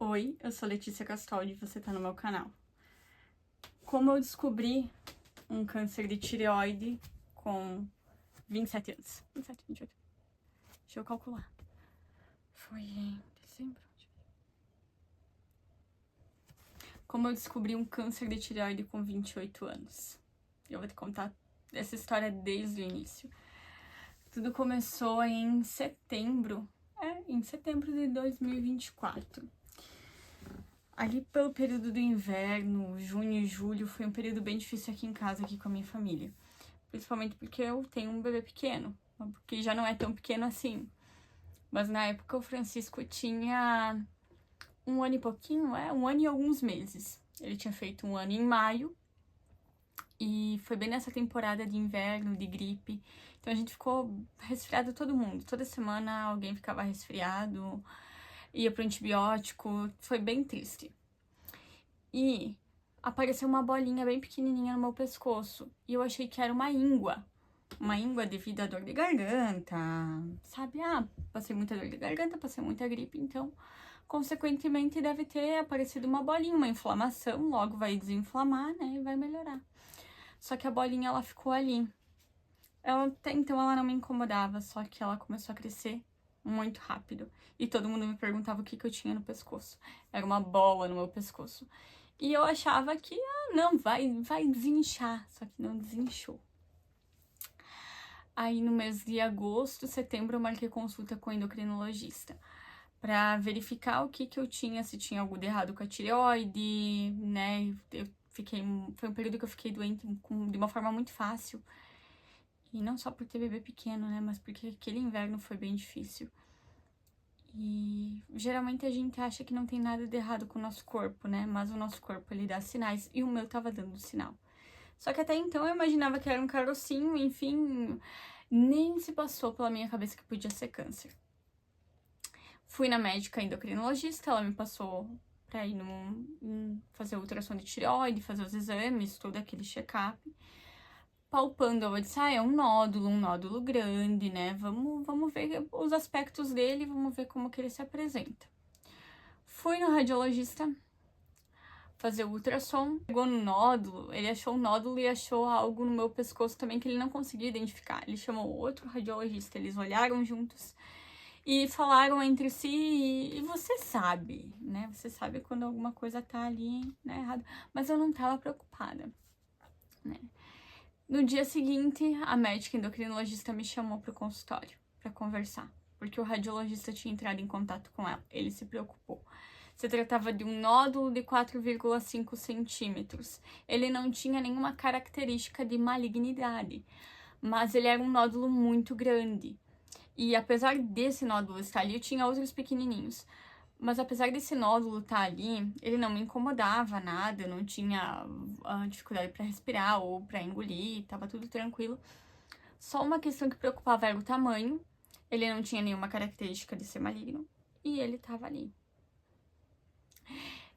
Oi, eu sou Letícia Castaldi e você tá no meu canal. Como eu descobri um câncer de tireoide com 27 anos. 27, 28. Deixa eu calcular. Foi em dezembro. Como eu descobri um câncer de tireoide com 28 anos. Eu vou te contar essa história desde o início. Tudo começou em setembro de 2024. Ali pelo período do inverno, junho e julho, foi um período bem difícil aqui em casa, aqui com a minha família. Principalmente porque eu tenho um bebê pequeno, porque já não é tão pequeno assim. Mas na época o Francisco tinha 1 ano e pouquinho, 1 ano e alguns meses. Ele tinha feito 1 ano em maio e foi bem nessa temporada de inverno, de gripe. Então a gente ficou resfriado todo mundo. Toda semana alguém ficava resfriado, ia pro antibiótico, foi bem triste. E apareceu uma bolinha bem pequenininha no meu pescoço. E eu achei que era uma íngua. Uma íngua devido à dor de garganta, sabe? Passei muita dor de garganta, passei muita gripe, então, consequentemente, deve ter aparecido uma bolinha, uma inflamação, logo vai desinflamar, né? E vai melhorar. Só que a bolinha, ela ficou ali. Até então, ela não me incomodava, só que ela começou a crescer muito rápido. E todo mundo me perguntava o que eu tinha no pescoço. Era uma bola no meu pescoço. E eu achava que, não, vai desinchar. Só que não desinchou. Aí no mês de agosto, setembro, eu marquei consulta com o endocrinologista pra verificar o que eu tinha, se tinha algo de errado com a tireoide, né? Foi um período que eu fiquei doente de uma forma muito fácil. E não só por ter bebê pequeno, né? Mas porque aquele inverno foi bem difícil. E geralmente a gente acha que não tem nada de errado com o nosso corpo, né? Mas o nosso corpo, ele dá sinais. E o meu tava dando sinal. Só que até então eu imaginava que era um carocinho, enfim, nem se passou pela minha cabeça que podia ser câncer. Fui na médica endocrinologista, ela me passou pra ir fazer ultrassom de tireoide, fazer os exames, todo aquele check-up. Palpando, eu disse, é um nódulo grande, né? Vamos ver os aspectos dele, vamos ver como que ele se apresenta. Fui no radiologista fazer o ultrassom, pegou no nódulo, ele achou um nódulo e achou algo no meu pescoço também que ele não conseguia identificar. Ele chamou outro radiologista, eles olharam juntos e falaram entre si, e você sabe, né? Você sabe quando alguma coisa tá ali, né, errado. Mas eu não tava preocupada, né? No dia seguinte, a médica endocrinologista me chamou pro consultório para conversar, porque o radiologista tinha entrado em contato com ela. Ele se preocupou. Se tratava de um nódulo de 4,5 centímetros. Ele não tinha nenhuma característica de malignidade, mas ele era um nódulo muito grande. E apesar desse nódulo estar ali, eu tinha outros pequenininhos. Mas apesar desse nódulo estar ali, ele não me incomodava nada, eu não tinha dificuldade para respirar ou para engolir, tava tudo tranquilo. Só uma questão que preocupava era o tamanho, ele não tinha nenhuma característica de ser maligno e ele tava ali.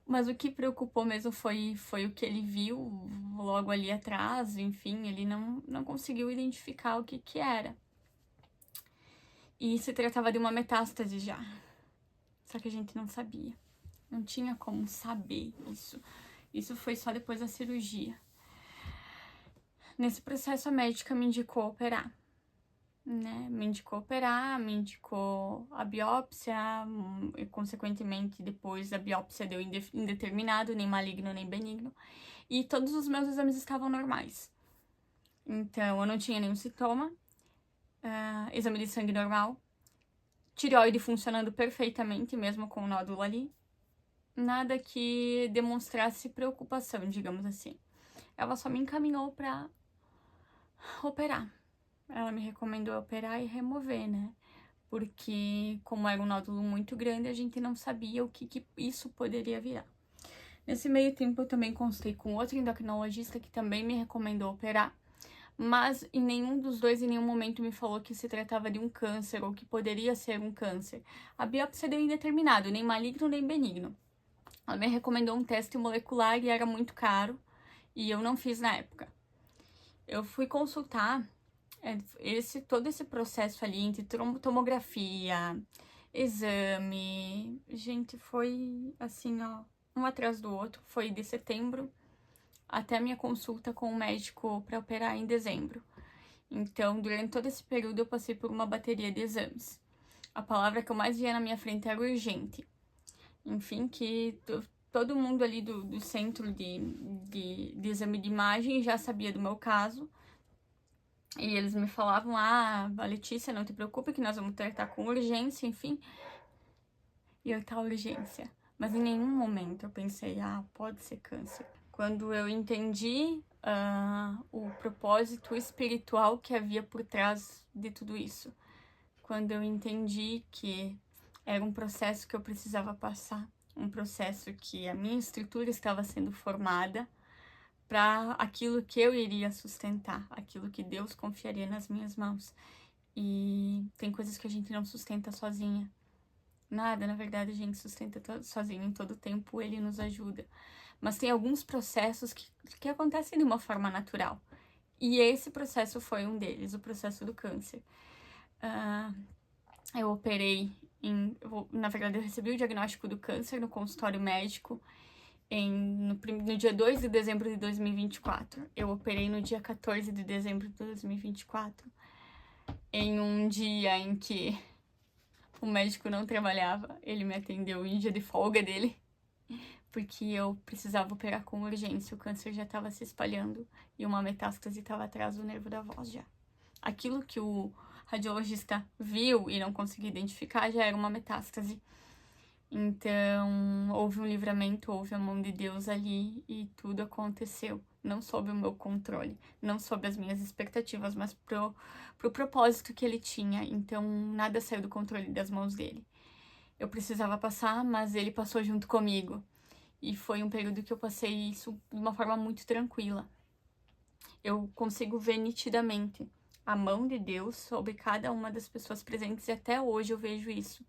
Mas o que preocupou mesmo foi o que ele viu logo ali atrás, enfim, ele não conseguiu identificar o que era. E se tratava de uma metástase já. Só que a gente não sabia. Não tinha como saber isso. Isso foi só depois da cirurgia. Nesse processo, a médica me indicou operar. Né? Me indicou a biópsia. E, consequentemente, depois a biópsia deu indeterminado, nem maligno, nem benigno. E todos os meus exames estavam normais. Então, eu não tinha nenhum sintoma. Exame de sangue normal. Tireoide funcionando perfeitamente, mesmo com o nódulo ali. Nada que demonstrasse preocupação, digamos assim. Ela só me encaminhou pra operar. Ela me recomendou operar e remover, né? Porque, como era um nódulo muito grande, a gente não sabia o que isso poderia virar. Nesse meio tempo, eu também consultei com outro endocrinologista que também me recomendou operar. Mas em nenhum dos dois, em nenhum momento, me falou que se tratava de um câncer ou que poderia ser um câncer. A biópsia deu indeterminado, nem maligno nem benigno. Ela me recomendou um teste molecular e era muito caro, e eu não fiz na época. Eu fui consultar todo esse processo ali entre tomografia, exame. Gente, foi assim, ó, um atrás do outro. Foi de setembro até minha consulta com o médico para operar em dezembro. Então, durante todo esse período, eu passei por uma bateria de exames. A palavra que eu mais via na minha frente era urgente. Enfim, que todo mundo ali do centro de exame de imagem já sabia do meu caso. E eles me falavam, a Letícia, não te preocupe que nós vamos tratar com urgência, enfim. E eu tava urgência. Mas em nenhum momento eu pensei, pode ser câncer. Quando eu entendi o propósito espiritual que havia por trás de tudo isso. Quando eu entendi que era um processo que eu precisava passar. Um processo que a minha estrutura estava sendo formada para aquilo que eu iria sustentar, aquilo que Deus confiaria nas minhas mãos. E tem coisas que a gente não sustenta sozinha. Nada, na verdade, a gente sustenta sozinho em todo tempo, ele nos ajuda. Mas tem alguns processos que acontecem de uma forma natural. E esse processo foi um deles, o processo do câncer. Eu operei na verdade, eu recebi o diagnóstico do câncer no consultório médico no dia 2 de dezembro de 2024. Eu operei no dia 14 de dezembro de 2024. Em um dia em que o médico não trabalhava, ele me atendeu em dia de folga dele, porque eu precisava operar com urgência. O câncer já estava se espalhando e uma metástase estava atrás do nervo da voz já. Aquilo que o radiologista viu e não conseguiu identificar já era uma metástase. Então, houve um livramento, houve a mão de Deus ali e tudo aconteceu. Não sob o meu controle, não sob as minhas expectativas, mas pro propósito que ele tinha. Então, nada saiu do controle das mãos dele. Eu precisava passar, mas ele passou junto comigo. E foi um período que eu passei isso de uma forma muito tranquila. Eu consigo ver nitidamente a mão de Deus sobre cada uma das pessoas presentes e até hoje eu vejo isso.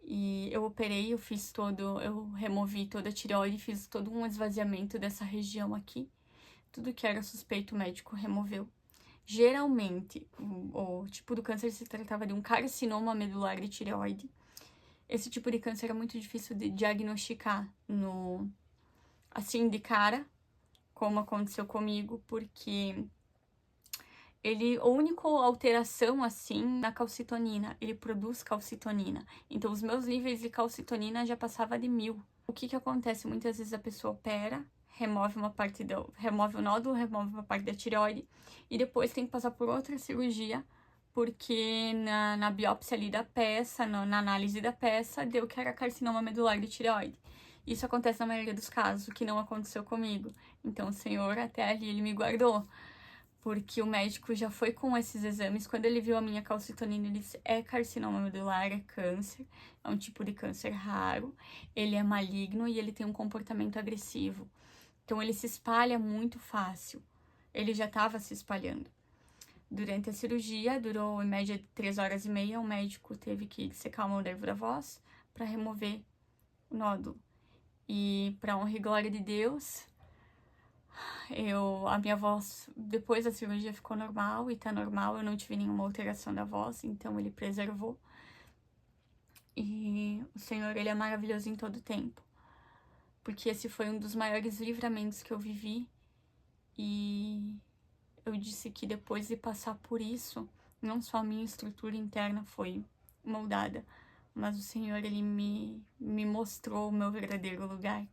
E eu operei, eu removi toda a tireoide, fiz todo um esvaziamento dessa região aqui. Tudo que era suspeito, o médico removeu. Geralmente, o tipo do câncer se tratava de um carcinoma medular de tireoide. Esse tipo de câncer é muito difícil de diagnosticar assim de cara, como aconteceu comigo, porque a única alteração, assim, na calcitonina, ele produz calcitonina. Então, os meus níveis de calcitonina já passava de 1000. O que acontece? Muitas vezes a pessoa opera, remove o nódulo, remove uma parte da tireoide, e depois tem que passar por outra cirurgia, porque na biópsia ali da peça, na análise da peça, deu que era carcinoma medular de tireoide. Isso acontece na maioria dos casos, o que não aconteceu comigo. Então, o Senhor, até ali, ele me guardou. Porque o médico já foi com esses exames. Quando ele viu a minha calcitonina, ele disse, é carcinoma medular, é câncer. É um tipo de câncer raro. Ele é maligno e ele tem um comportamento agressivo. Então, ele se espalha muito fácil. Ele já estava se espalhando. Durante a cirurgia, durou em média 3 horas e meia. O médico teve que secar o nervo da voz para remover o nódulo. E, para honra e glória de Deus, a minha voz, depois da cirurgia, ficou normal e tá normal. Eu não tive nenhuma alteração da voz, então ele preservou. E o Senhor, ele é maravilhoso em todo tempo. Porque esse foi um dos maiores livramentos que eu vivi. E eu disse que depois de passar por isso, não só a minha estrutura interna foi moldada, mas o Senhor, ele me mostrou o meu verdadeiro lugar.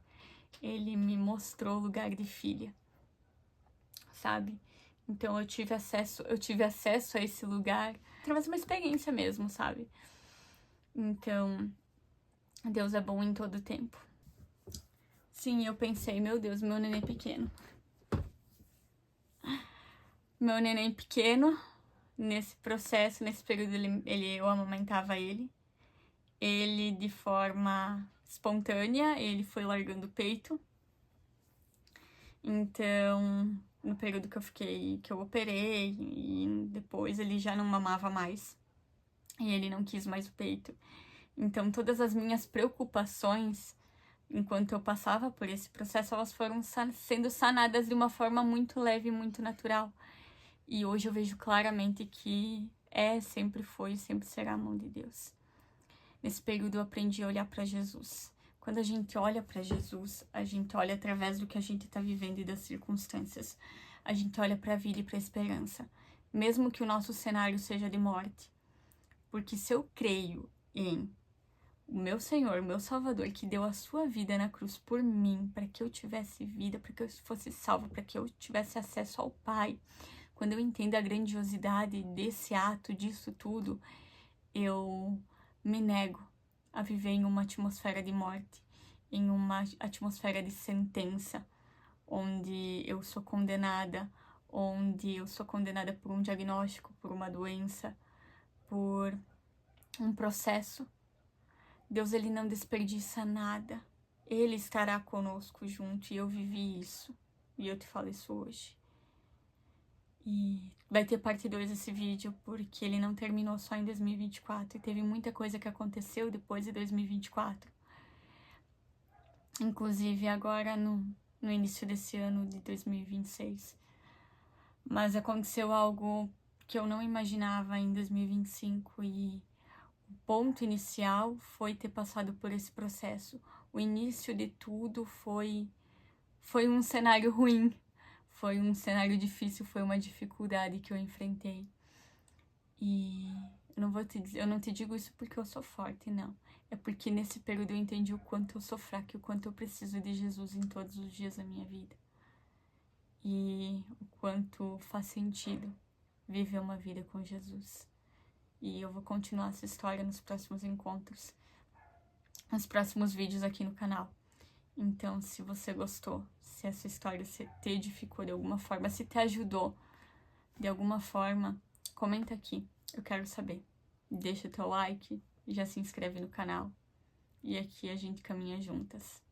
Ele me mostrou o lugar de filha, sabe? Então eu tive acesso a esse lugar através de uma experiência mesmo, sabe? Então, Deus é bom em todo tempo. Sim, eu pensei, meu Deus, meu neném pequeno. Meu neném pequeno, nesse processo, nesse período, eu amamentava ele. Ele, de forma espontânea, ele foi largando o peito. Então, no período que eu operei, e depois ele já não mamava mais. E ele não quis mais o peito. Então, todas as minhas preocupações, enquanto eu passava por esse processo, elas foram sendo sanadas de uma forma muito leve e muito natural. E hoje eu vejo claramente que sempre foi e sempre será a mão de Deus. Nesse período eu aprendi a olhar para Jesus. Quando a gente olha para Jesus, a gente olha através do que a gente está vivendo e das circunstâncias. A gente olha para a vida e para a esperança, mesmo que o nosso cenário seja de morte. Porque se eu creio em o meu Senhor, o meu Salvador, que deu a sua vida na cruz por mim, para que eu tivesse vida, para que eu fosse salvo, para que eu tivesse acesso ao Pai, quando eu entendo a grandiosidade desse ato, disso tudo, eu me nego a viver em uma atmosfera de morte, em uma atmosfera de sentença, onde eu sou condenada, por um diagnóstico, por uma doença, por um processo. Deus, ele não desperdiça nada. Ele estará conosco junto, e eu vivi isso. E eu te falo isso hoje. E vai ter parte 2 desse vídeo, porque ele não terminou só em 2024. E teve muita coisa que aconteceu depois de 2024. Inclusive agora no início desse ano de 2026. Mas aconteceu algo que eu não imaginava em 2025 e o ponto inicial foi ter passado por esse processo. O início de tudo foi um cenário ruim, foi um cenário difícil, foi uma dificuldade que eu enfrentei. E eu não te digo isso porque eu sou forte, não. É porque nesse período eu entendi o quanto eu sou fraca e o quanto eu preciso de Jesus em todos os dias da minha vida. E o quanto faz sentido viver uma vida com Jesus. E eu vou continuar essa história nos próximos encontros, nos próximos vídeos aqui no canal. Então, se você gostou, se essa história te edificou de alguma forma, se te ajudou de alguma forma, comenta aqui, eu quero saber. Deixa o teu like, já se inscreve no canal. E aqui a gente caminha juntas.